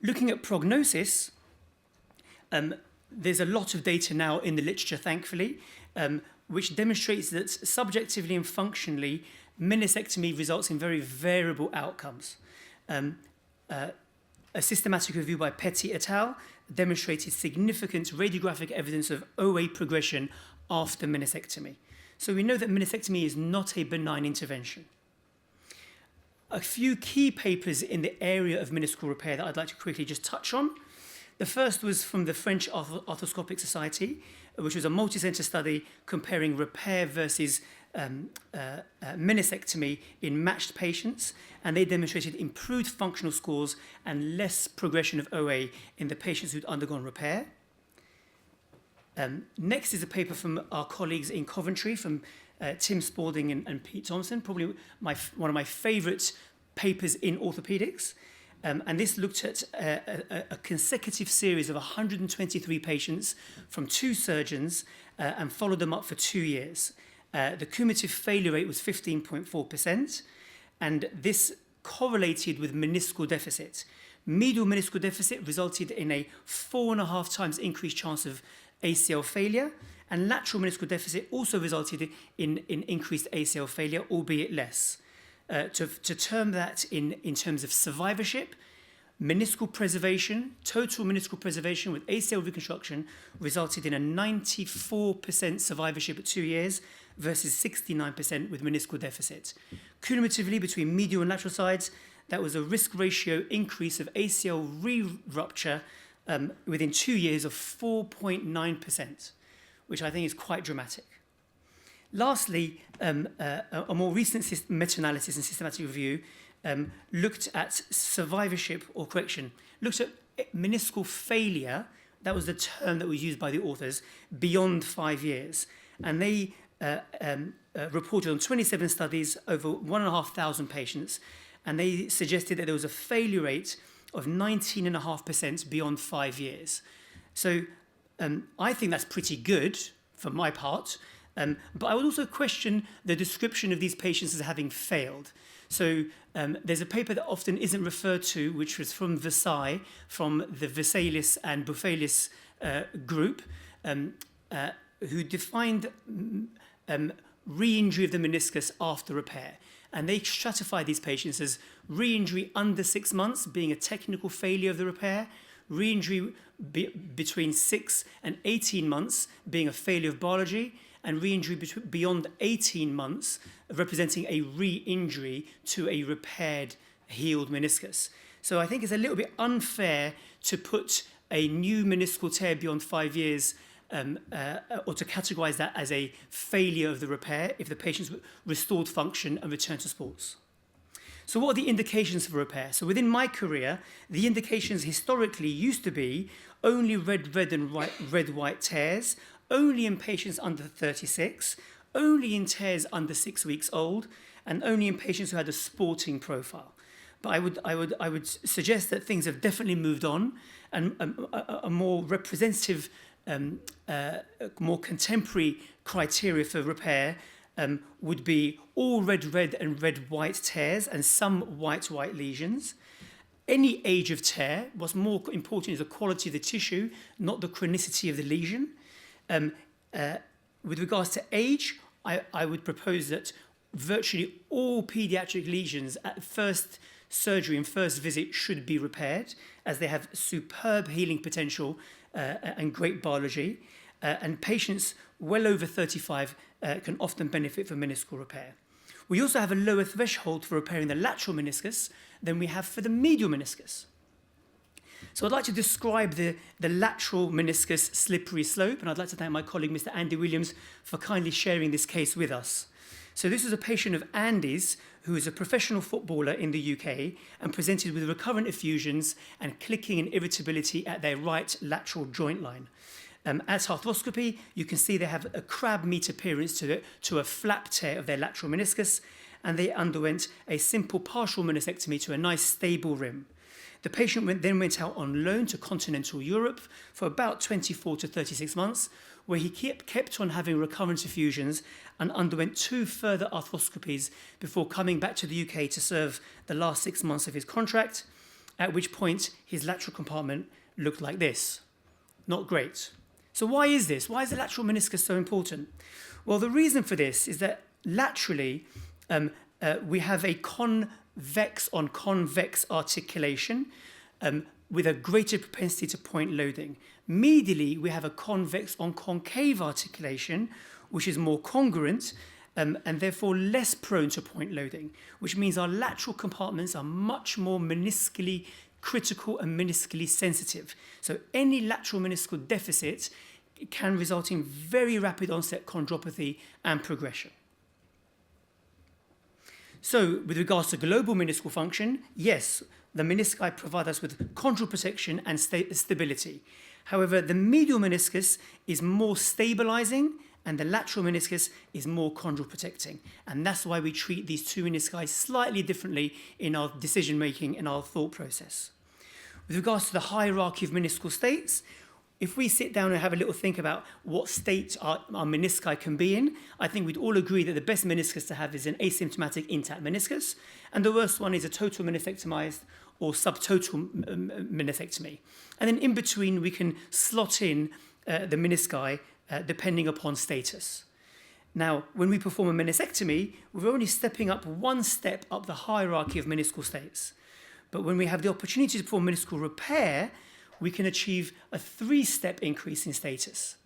Looking at prognosis, there's a lot of data now in the literature, thankfully, which demonstrates that subjectively and functionally, meniscectomy results in very variable outcomes. A systematic review by Petty et al. Demonstrated significant radiographic evidence of OA progression after meniscectomy. So we know that meniscectomy is not a benign intervention. A few key papers in the area of meniscal repair that I'd like to quickly just touch on. The first was from the French Arthroscopic Society, which was a multi-center study comparing repair versus meniscectomy in matched patients, and they demonstrated improved functional scores and less progression of OA in the patients who'd undergone repair. Next is a paper from our colleagues in Coventry, from Tim Spalding and Pete Thompson, probably one of my favorite papers in orthopedics. And this looked at a consecutive series of 123 patients from 2 surgeons and followed them up for 2 years. The cumulative failure rate was 15.4%, and this correlated with meniscal deficit. Medial meniscal deficit resulted in a 4.5 times increased chance of ACL failure, and lateral meniscal deficit also resulted in increased ACL failure, albeit less. To term that in terms of survivorship, meniscal preservation, total meniscal preservation with ACL reconstruction resulted in a 94% survivorship at 2 years versus 69% with meniscal deficit. Cumulatively, between medial and lateral sides, that was a risk ratio increase of ACL re-rupture within 2 years of 4.9%, which I think is quite dramatic. Lastly, a more recent meta-analysis and systematic review looked at survivorship, or correction, looked at meniscal failure, that was the term that was used by the authors, beyond 5 years. And they reported on 27 studies over 1,500 patients, and they suggested that there was a failure rate of 19.5% beyond 5 years. So I think that's pretty good for my part. But I would also question the description of these patients as having failed. So there's a paper that often isn't referred to, which was from Versailles, from the Vesalius and Bufalius group, who defined re-injury of the meniscus after repair. And they stratified these patients as re-injury under 6 months being a technical failure of the repair, re-injury between 6 and 18 months being a failure of biology, and re-injury beyond 18 months representing a re-injury to a repaired, healed meniscus. So I think it's a little bit unfair to put a new meniscal tear beyond 5 years or to categorize that as a failure of the repair if the patient's restored function and return to sports. So what are the indications for repair? So within my career, the indications historically used to be only red and red-white tears, only in patients under 36, only in tears under 6 weeks old, and only in patients who had a sporting profile. But I would suggest that things have definitely moved on, and a more representative, more contemporary criteria for repair would be all red and red-white tears and some white lesions. Any age of tear, what's more important is the quality of the tissue, not the chronicity of the lesion. With regards to age, I would propose that virtually all pediatric lesions at first surgery and first visit should be repaired, as they have superb healing potential and great biology. And patients well over 35 can often benefit from meniscal repair. We also have a lower threshold for repairing the lateral meniscus than we have for the medial meniscus. So I'd like to describe the lateral meniscus slippery slope, and I'd like to thank my colleague, Mr. Andy Williams, for kindly sharing this case with us. So this is a patient of Andy's, who is a professional footballer in the UK and presented with recurrent effusions and clicking and irritability at their right lateral joint line. At arthroscopy, you can see they have a crab meat appearance to a flap tear of their lateral meniscus, and they underwent a simple partial meniscectomy to a nice stable rim. The patient then went out on loan to continental Europe for about 24 to 36 months, where he kept on having recurrent effusions and underwent 2 further arthroscopies before coming back to the UK to serve the last 6 months of his contract. at which point his lateral compartment looked like this. Not great. So why is this? Why is the lateral meniscus so important? Well, the reason for this is that laterally we have a convex on convex articulation with a greater propensity to point loading. Medially, we have a convex on concave articulation, which is more congruent and therefore less prone to point loading, which means our lateral compartments are much more meniscally critical and meniscally sensitive. So any lateral meniscal deficit can result in very rapid onset chondropathy and progression. So with regards to global meniscal function, yes, the menisci provide us with chondral protection and stability. However, the medial meniscus is more stabilizing and the lateral meniscus is more chondral protecting. And that's why we treat these two menisci slightly differently in our decision making and our thought process. With regards to the hierarchy of meniscal states, if we sit down and have a little think about what state our menisci can be in, I think we'd all agree that the best meniscus to have is an asymptomatic intact meniscus, and the worst one is a total meniscectomized or subtotal meniscectomy. And then in between, we can slot in the menisci depending upon status. Now, when we perform a meniscectomy, we're only stepping up one step up the hierarchy of meniscal states. But when we have the opportunity to perform meniscal repair, we can achieve a 3-step increase in status.